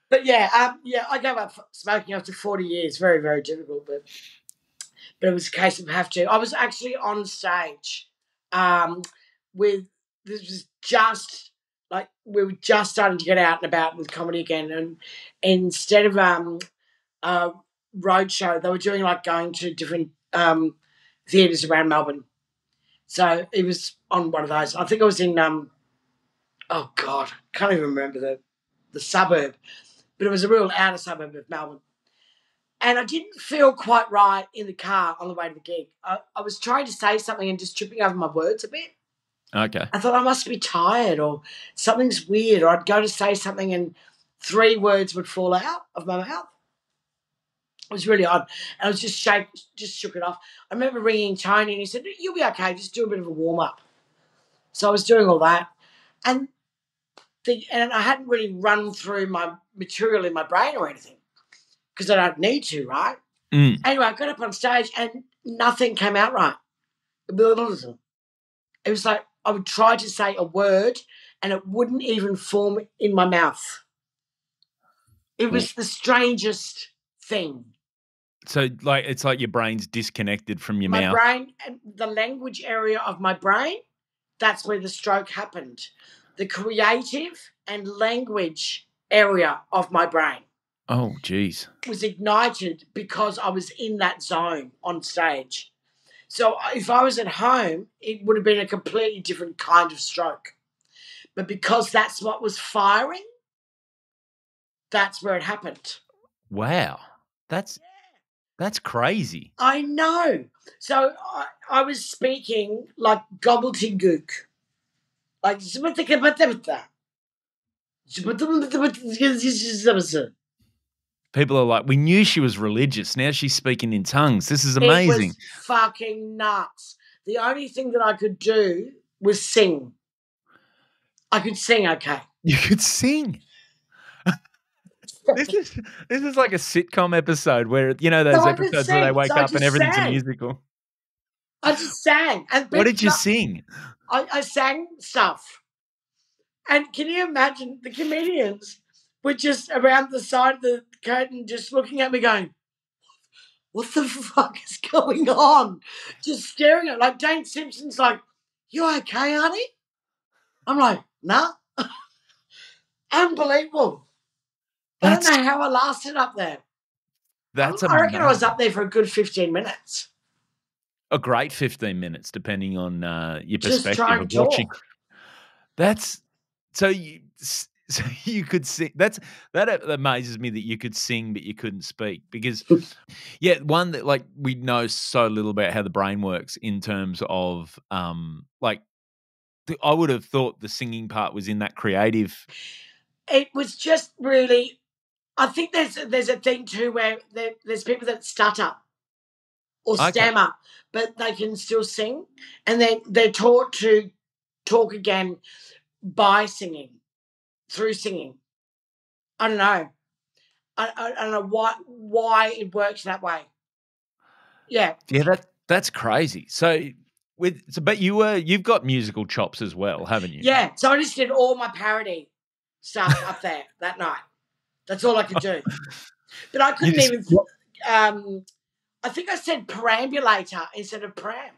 But yeah, I gave up smoking after 40 years. Very, very difficult, but it was a case of have to. I was actually on stage um, with this was just like we were just starting to get out and about with comedy again, and instead of a road show, they were doing like going to different theatres around Melbourne. So it was on one of those. I think I was in oh god, can't even remember the suburb, but it was a real outer suburb of Melbourne. And I didn't feel quite right in the car on the way to the gig. I was trying to say something and just tripping over my words a bit. Okay. I thought I must be tired or something's weird, or I'd go to say something and 3 words would fall out of my mouth. It was really odd. And I was just shook it off. I remember ringing Tony and he said, "You'll be okay, just do a bit of a warm-up." So I was doing all that. And I hadn't really run through my material in my brain or anything because I don't need to, right? Mm. Anyway, I got up on stage and nothing came out right. It was like I would try to say a word and it wouldn't even form in my mouth. It was the strangest thing. So, like, it's like your brain's disconnected from your My mouth. brain, and the language area of my brain, that's where the stroke happened. The creative and language area of my brain Oh, geez. was ignited because I was in that zone on stage. So if I was at home, it would have been a completely different kind of stroke. But because that's what was firing, that's where it happened. Wow. That's crazy. I know. So I was speaking like gobbledygook. Like, People are like, we knew she was religious. Now she's speaking in tongues. This is it amazing. was fucking nuts. The only thing that I could do was sing. I could sing okay. You could sing. This is like a sitcom episode where, you know, those So I could episodes where they sing. wake So I up and just everything's a sang. musical. I just sang. And What did you sing? I sang stuff. And can you imagine the comedians were just around the side of the curtain just looking at me going, what the fuck is going on? Just staring at like Jane Simpson's like, "You okay, honey?" I'm like, "Nah." Unbelievable. I don't know how I lasted up there. I reckon I was up there for a good 15 minutes. A great 15 minutes, depending on your Just perspective trying of to watching. talk. That's so you could sing. That amazes me that you could sing but you couldn't speak, because one that, like, we know so little about how the brain works in terms of like, I would have thought the singing part was in that creative. It was just really, I think there's a thing too where there's people that stutter or stammer, but they can still sing, and then they're taught to talk again by singing, through singing. I don't know. I don't know why it works that way. Yeah. Yeah, that's crazy. So but you've got musical chops as well, haven't you? Yeah. So I just did all my parody stuff up there that night. That's all I could do. But I couldn't even. I think I said perambulator instead of pram.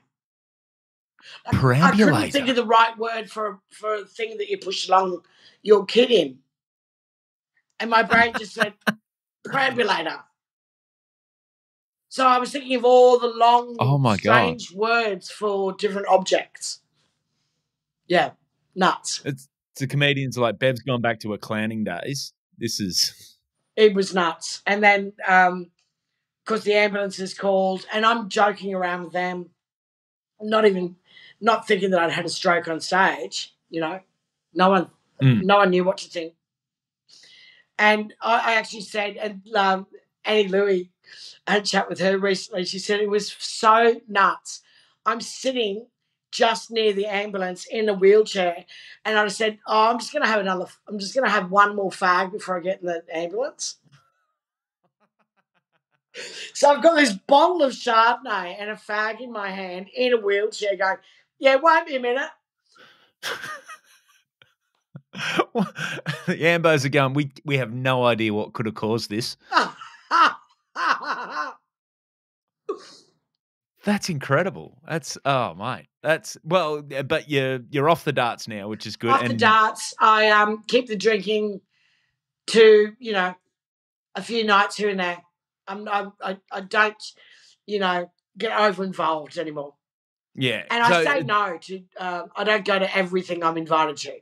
Perambulator. I couldn't think of the right word for a thing that you push along your kid in, and my brain just said perambulator. So I was thinking of all the long, strange words for different objects. Yeah, nuts. The comedians are like, Bev's gone back to her clowning days. It was nuts. And then, because the ambulance is called, and I'm joking around with them, not thinking that I'd had a stroke on stage. You know, no one knew what to think. And I actually said, and Annie Louie, I had a chat with her recently. She said it was so nuts. I'm sitting just near the ambulance in a wheelchair, and I said, "Oh, I'm just going to have one more fag before I get in the ambulance." So I've got this bottle of Chardonnay and a fag in my hand in a wheelchair, going, "Yeah, wait me a minute." The ambos are going, we have no idea what could have caused this. That's incredible. Mate. But you're off the darts now, which is good. Off the darts. I keep the drinking to, a few nights here and there. I don't, get over involved anymore. Yeah. And I say no to, I don't go to everything I'm invited to.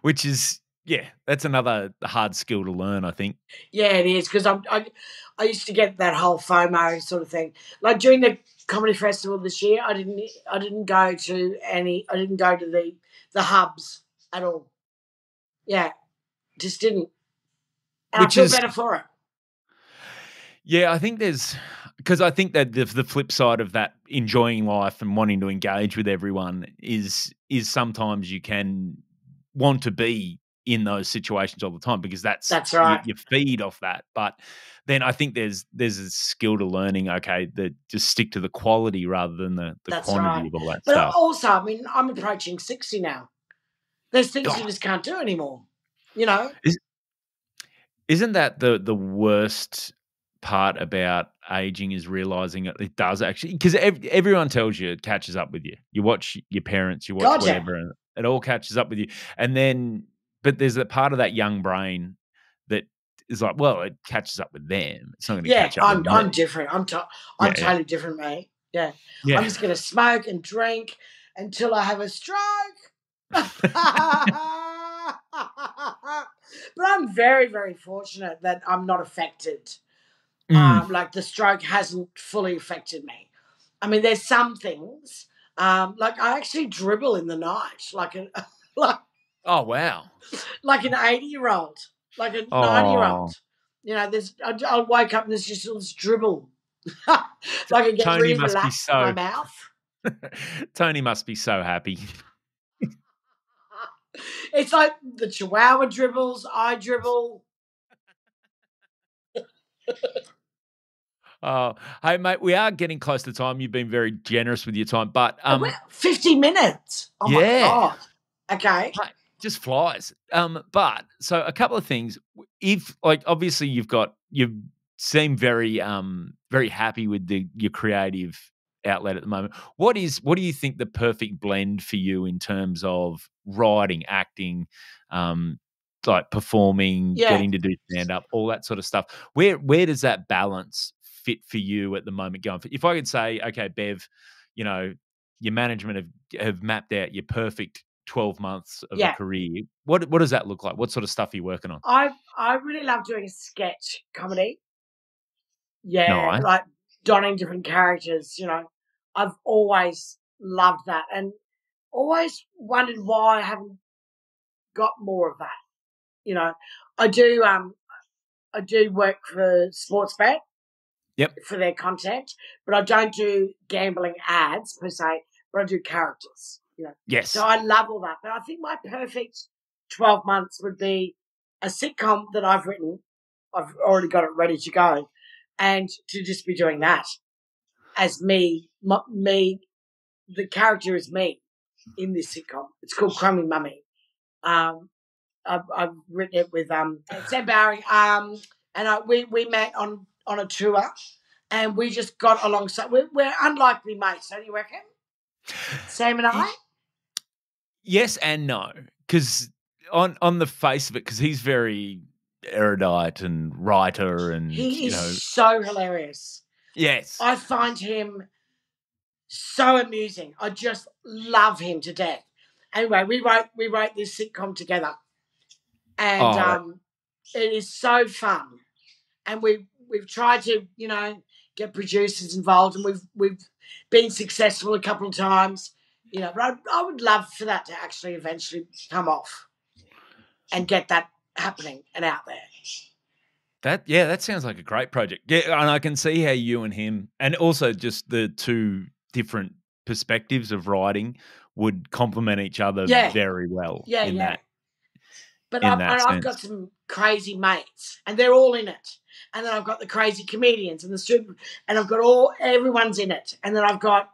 Which is, Yeah, that's another hard skill to learn, I think. Yeah, it is because I used to get that whole FOMO sort of thing. Like during the comedy festival this year, I didn't go to any. I didn't go to the hubs at all. Yeah, just didn't, and I Which feel is better for it. Yeah, I think there's because I think that the flip side of that enjoying life and wanting to engage with everyone is sometimes you can want to be in those situations all the time because that's That's right. you feed off that. But then I think there's a skill to learning, okay, that just stick to the quality rather than the That's quantity right. of all that But stuff. also, I mean, I'm approaching 60 now. There's things you Oh, just can't do anymore. You know? is Isn't that the worst part about aging is realizing it does actually because everyone tells you it catches up with you. You watch your parents, you watch God, yeah. whatever, and it all catches up with you. And then, but there's a part of that young brain that is like, well, it catches up with them. It's not going to Yeah, catch up with I'm me. different. I'm Yeah, yeah, totally different, mate. Yeah. I'm yeah. just gonna smoke and drink until I have a stroke. But I'm very, very fortunate that I'm not affected. Mm. Like the stroke hasn't fully affected me. I mean, there's some things. Like I actually dribble in the night, like a like Oh wow. like an 80-year-old, like a 90-year-old. Oh, You know, I'll wake up and there's just all this dribble. Like I get Tony really must be relaxed in my so. mouth. Tony must be so happy. It's like the Chihuahua dribbles, I dribble. Oh, hey mate, we are getting close to time. You've been very generous with your time, but Well, 50 minutes. Oh my yeah, God. Okay. mate, just flies. But so a couple of things. If like obviously you seem very happy with your creative outlet at the moment. What do you think the perfect blend for you in terms of writing, acting, um, like performing, Yeah. getting to do stand up, all that sort of stuff? Where does that balance fit for you at the moment going? If I could say, okay, Bev, you know, your management have mapped out your perfect 12 months of a Yeah. career. What does that look like? What sort of stuff are you working on? I really love doing sketch comedy. Yeah. Nice. Like donning different characters, you know. I've always loved that and always wondered why I haven't got more of that. You know, I do I do work for Sportsbet Yep. for their content, but I don't do gambling ads per se, but I do characters, you know. So Yes. I love all that. But I think my perfect 12 months would be a sitcom that I've written. I've already got it ready to go. And to just be doing that as me, the character is me in this sitcom. It's called Crummy Mummy. Um, I've written it with Sam Barry. And we met on a tour, and we just got alongside. We're unlikely mates, don't you reckon? Sam and I. Y- yes and no, because on the face of it, because he's very erudite and writer, and He is so hilarious. yes. I find him so amusing. I just love him to death. Anyway, we wrote this sitcom together, and Oh, it is so fun. And we've tried to get producers involved, and we've been successful a couple of times. You know, but I would love for that to actually eventually come off and get that happening and out there. that sounds like a great project. Yeah, and I can see how you and him, and also just the two different perspectives of writing would complement each other Yeah, very well yeah, in yeah. that But in I've, that and I've got sense. some crazy mates, and they're all in it. And then I've got the crazy comedians and the super, and I've got everyone's in it. And then I've got,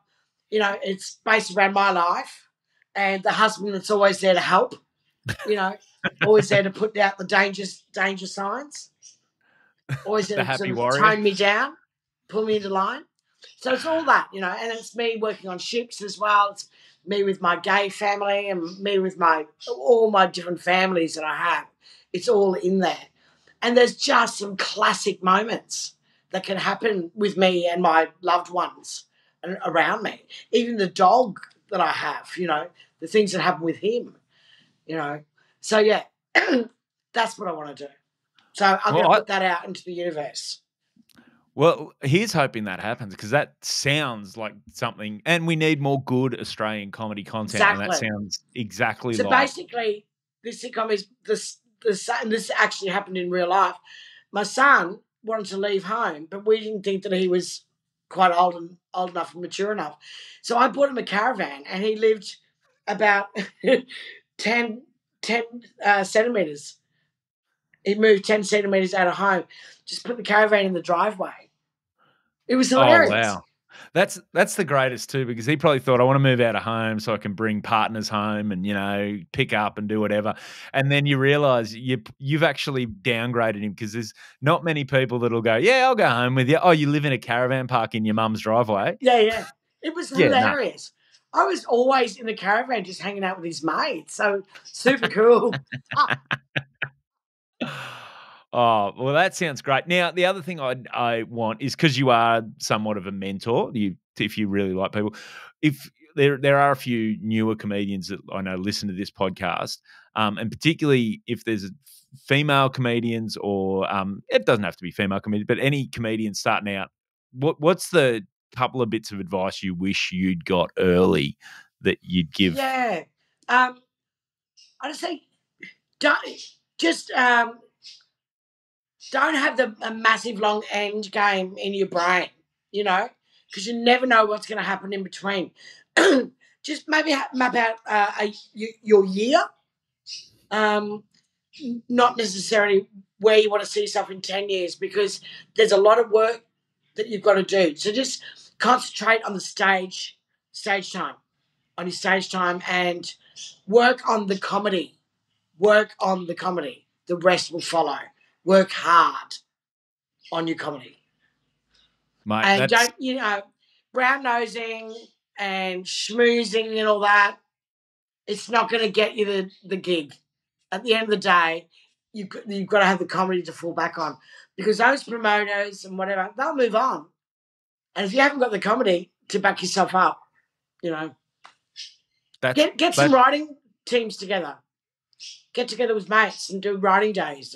it's based around my life, and the husband that's always there to help. You know, always there to put out the danger signs. Always there The to sort happy of warrior. tone me down, pull me into line. So it's all that, and it's me working on ships as well. It's me with my gay family and me with all my different families that I have. It's all in there. And there's just some classic moments that can happen with me and my loved ones around me. Even the dog that I have, the things that happen with him, you know. So yeah, That's what I want to do. So I'm going Well, to put that out into the universe. Well, here's hoping that happens because that sounds like something, and we need more good Australian comedy content, and that Exactly. sounds exactly So like. basically, this sitcom is and this actually happened in real life. My son wanted to leave home, but we didn't think that he was quite old enough and mature enough. So I bought him a caravan, and he lived about 10, 10 centimeters. He moved 10 centimeters out of home. Just put the caravan in the driveway. It was Oh, hilarious. wow. That's the greatest too because he probably thought, "I wanna move out of home so I can bring partners home and, pick up and do whatever." And then you realize you've actually downgraded him because there's not many people that'll go, "Yeah, I'll go home with you." "Oh, you live in a caravan park in your mum's driveway?" Yeah, yeah. It was Yeah, no. hilarious. I was always in the caravan just hanging out with his mates. So super cool. Oh, well, that sounds great. Now, the other thing I want is because you are somewhat of a mentor, if you really like people, if there are a few newer comedians that I know listen to this podcast, and particularly if there's female comedians or it doesn't have to be female comedians, but any comedians starting out, what's the couple of bits of advice you wish you'd got early that you'd give? Yeah. I just say don't just don't have a massive long end game in your brain, because you never know what's going to happen in between. Just maybe map out your year, um, not necessarily where you want to see yourself in 10 years, because there's a lot of work that you've got to do. So just concentrate on the stage time, on your stage time, and work on the comedy. Work on the comedy. The rest will follow. Work hard on your comedy. Mate, And that's don't, brown nosing and schmoozing and all that, it's not going to get you the gig. At the end of the day, you've got to have the comedy to fall back on, because those promoters and whatever, they'll move on. And if you haven't got the comedy to back yourself up, that's get some that writing teams together. Get together with mates and do writing days.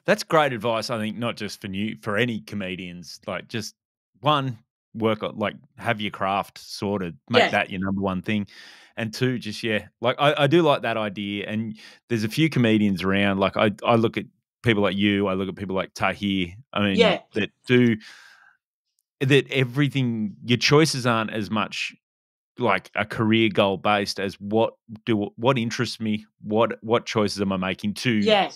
That's great advice, I think, not just for any comedians, like, just, one, work on have your craft sorted, make Yeah, that your number one thing, and two, just, yeah, like, I do like that idea, and there's a few comedians around, like, I look at people like you, I look at people like Tahir, I mean, yeah, that everything your choices aren't as much like a career goal based as what interests me, what choices am I making to yeah,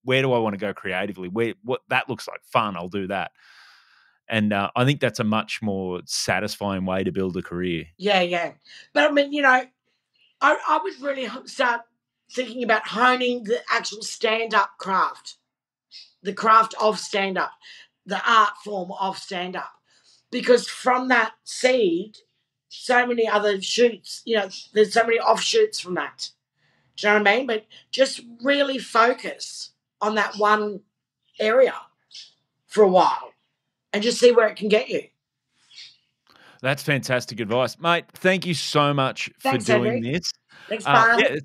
where do I want to go creatively? What that looks like fun, I'll do that. And I think that's a much more satisfying way to build a career. yeah, yeah. But I mean, I would really start thinking about honing the actual stand up craft, the craft of stand up, the art form of stand up. Because from that seed, so many other shoots, there's so many offshoots from that. Do you know what I mean? But just really focus on that one area for a while and just see where it can get you. That's fantastic advice, mate. Thank you so much for Thanks, doing Henry. this. Thanks, Barn. Yeah,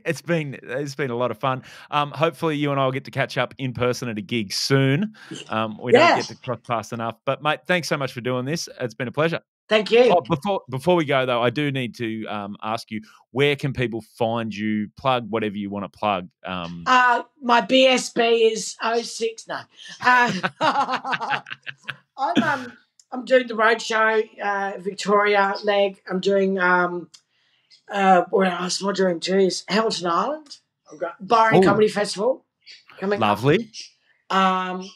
it's been a lot of fun. Hopefully, you and I will get to catch up in person at a gig soon. We don't Yeah. get to cross paths enough, but mate, thanks so much for doing this. It's been a pleasure. Thank you. Oh, before we go though, I do need to ask you, where can people find you? Plug whatever you want to plug. My BSB is 06. No. I'm doing the roadshow, Victoria leg. I'm doing where else am I doing? Jeez, Hamilton Island. I've got Byron Oh, Comedy Festival coming up. lovely.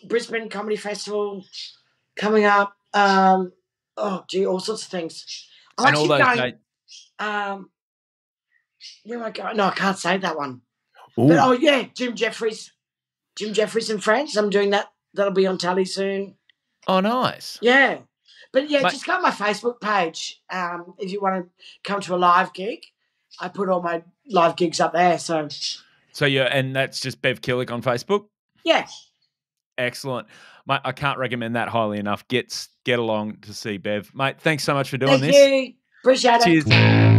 Brisbane Comedy Festival coming up. All sorts of things. I'm And all actually those going. dates. Where am I going? No, I can't say that one. But Ooh. yeah, Jim Jeffries and Friends. I'm doing that. That'll be on telly soon. Oh, nice. Yeah. But yeah, Mate, just go on my Facebook page if you want to come to a live gig. I put all my live gigs up there. So and that's just Bev Killick on Facebook. yeah. Excellent, mate. I can't recommend that highly enough. Get along to see Bev, mate. Thanks so much for doing Thank this. you. Appreciate it. Cheers.